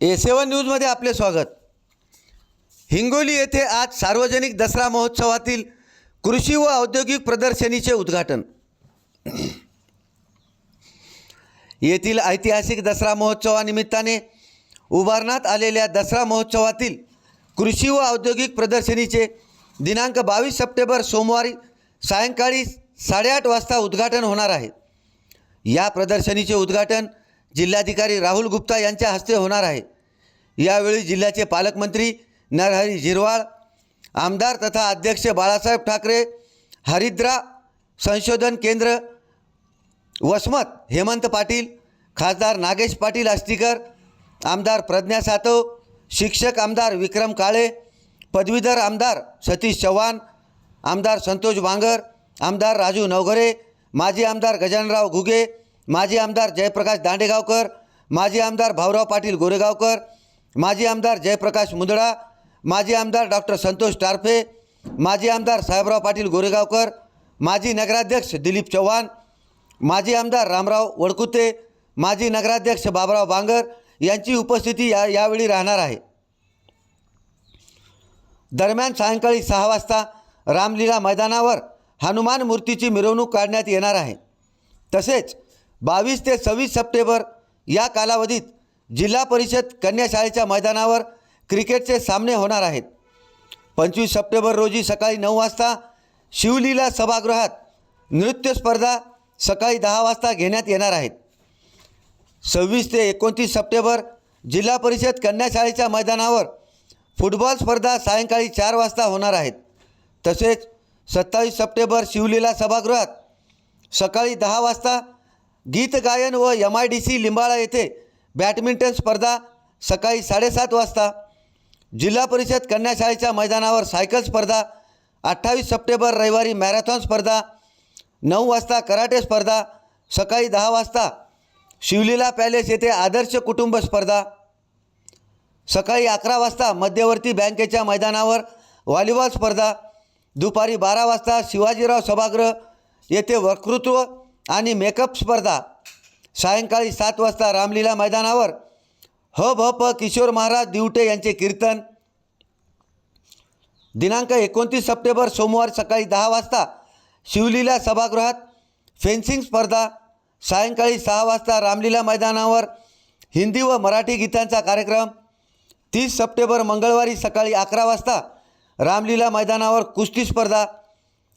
A7 न्यूजमध्ये आपले स्वागत। हिंगोली येथे आज सार्वजनिक दसरा महोत्सवातील कृषी व औद्योगिक प्रदर्शनीचे उद्घाटन। येथील ऐतिहासिक दसरा महोत्सवानिमित्ताने उभारण्यात आलेल्या दसरा महोत्सवातील कृषी व औद्योगिक प्रदर्शनीचे दिनांक 22 सप्टेंबर सोमवारी सायंकाळी 8:30 वाजता उद्घाटन होणार आहे। या प्रदर्शनीचे उद्घाटन जिल्हाधिकारी राहुल गुप्ता यांच्या हस्ते होणार आहे। यावेळी जिल्ह्याचे पालकमंत्री नरहरी झिरवाळ, आमदार तथा अध्यक्ष बाळासाहेब ठाकरे, हरिद्रा संशोधन केंद्र वसमत हेमंत पाटील, खासदार नागेश पाटील आष्टीकर, आमदार प्रज्ञा सातव, शिक्षक आमदार विक्रम काळे, पदवीधर आमदार सतीश चव्हाण, आमदार संतोष बांगर, आमदार राजू नवघरे, माजी आमदार गजाननराव घुगे, माजी आमदार जयप्रकाश दांडेगावकर, माजी आमदार भाऊराव पाटील गोरेगावकर, माजी आमदार जयप्रकाश मुंदडा, माजी आमदार डॉक्टर संतोष टारफे, माजी आमदार साहेबराव पाटील गोरेगावकर, माजी नगराध्यक्ष दिलीप चव्हाण, माजी आमदार रामराव वडकुते, माजी नगराध्यक्ष बाबराव बांगर यांची उपस्थिती यावेळी राहणार आहे। दरम्यान सायंकाळी 6 वाजता रामलीला मैदानावर हनुमान मूर्तीची मिरवणूक काढण्यात येणार आहे। तसेच 22 ते 26 सप्टेंबर या कालावधीत जिल्हा परिषद कन्या शाळेच्या मैदानावर क्रिकेटचे सामने होणार आहेत। 25 सप्टेंबर रोजी सकाळी 9 वाजता शिवलीला सभागृहात नृत्य स्पर्धा सकाळी 10 वाजता घेण्यात येणार आहेत। 26 ते 29 सप्टेंबर जिल्हा परिषद कन्या शाळेच्या मैदानावर फुटबॉल स्पर्धा सायंकाळी 4 वाजता होणार आहेत। तसेच 27 सप्टेंबर शिवलीला सभागृहात सकाळी 10 वाजता गीत गायन व MIDC लिंबाळा येथे बॅडमिंटन स्पर्धा सकाळी 7:30 वाजता, जिल्हा परिषद कन्या शाळेच्या मैदानावर सायकल स्पर्धा 28 सप्टेंबर रविवारी मॅरेथॉन स्पर्धा 9 वाजता, कराटे स्पर्धा सकाळी 10 वाजता, शिवलीला पॅलेस येथे आदर्श कुटुंब स्पर्धा सकाळी 11 वाजता, मध्यवर्ती बँकेच्या मैदानावर व्हॉलीबॉल स्पर्धा दुपारी 12 वाजता, शिवाजीराव सभागृह येथे वक्तृत्व आणि मेकअप स्पर्धा सायंकाळी 7 वाजता, रामलीला मैदानावर ह.भ.प. किशोर महाराज दिवटे यांचे कीर्तन। दिनांक 29 सप्टेंबर सोमवार सकाळी 10 वाजता शिवलीला सभागृहात फेन्सिंग स्पर्धा, सायंकाळी 6 वाजता रामलीला मैदानावर हिंदी व मराठी गीतांचा कार्यक्रम। 30 सप्टेंबर मंगळवारी सकाळी 11 वाजता रामलीला मैदानावर कुस्ती स्पर्धा।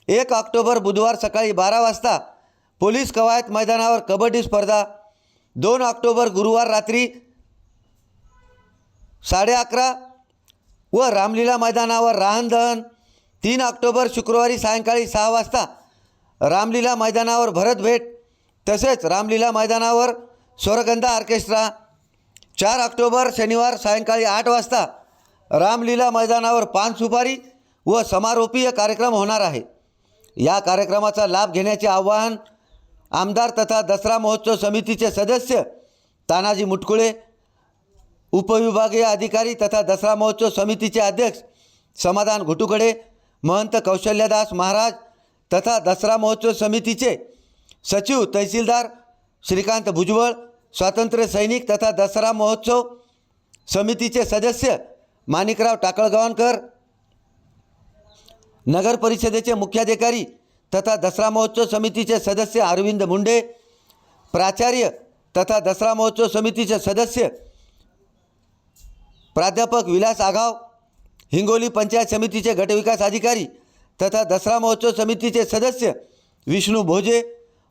1 ऑक्टोबर बुधवार सकाळी 12 वाजता पोलीस कवायत मैदानावर कबड्डी स्पर्धा। 2 ऑक्टोबर गुरुवार रात्री 11:30 व रामलीला मैदानावर राहन दहन। 3 ऑक्टोबर शुक्रवारी सायंकाळी 6 वाजता रामलीला मैदानावर भरत भेट, तसेच रामलीला मैदानावर स्वरगंधा ऑर्केस्ट्रा। 4 ऑक्टोबर शनिवार सायंकाळी 8 वाजता रामलीला मैदानावर पान सुपारी व समारोपीय कार्यक्रम होणार आहे। या कार्यक्रमाचा लाभ घेण्याचे आवाहन आमदार तथा दसरा महोत्सव समितीचे सदस्य तानाजी मुटकुळे, उपविभागीय अधिकारी तथा दसरा महोत्सव समितीचे अध्यक्ष समाधान घुटुकडे, महंत कौशल्यदास महाराज तथा दसरा महोत्सव समितीचे सचिव तहसीलदार श्रीकांत भुजबळ, स्वातंत्र्य सैनिक तथा दसरा महोत्सव समितीचे सदस्य माणिकराव टाकळगावकर, नगर परिषदेचे मुख्याधिकारी तथा दसरा महोत्सव समितीचे सदस्य अरविंद मुंडे, प्राचार्य तथा दसरा महोत्सव समितीचे सदस्य प्राध्यापक विलास आघाव, हिंगोली पंचायत समितीचे गटविकास अधिकारी तथा दसरा महोत्सव समितीचे सदस्य विष्णू भोजे,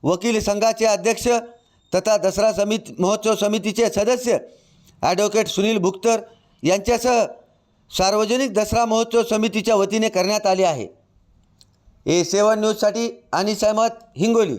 वकील संघाचे अध्यक्ष तथा दसरा महोत्सव समितीचे सदस्य ॲडव्होकेट सुनील भुक्तर यांच्यासह सार्वजनिक दसरा महोत्सव समितीच्या वतीने करण्यात आले आहे। A7 न्यूजसाठी अनिस अहमद, हिंगोली।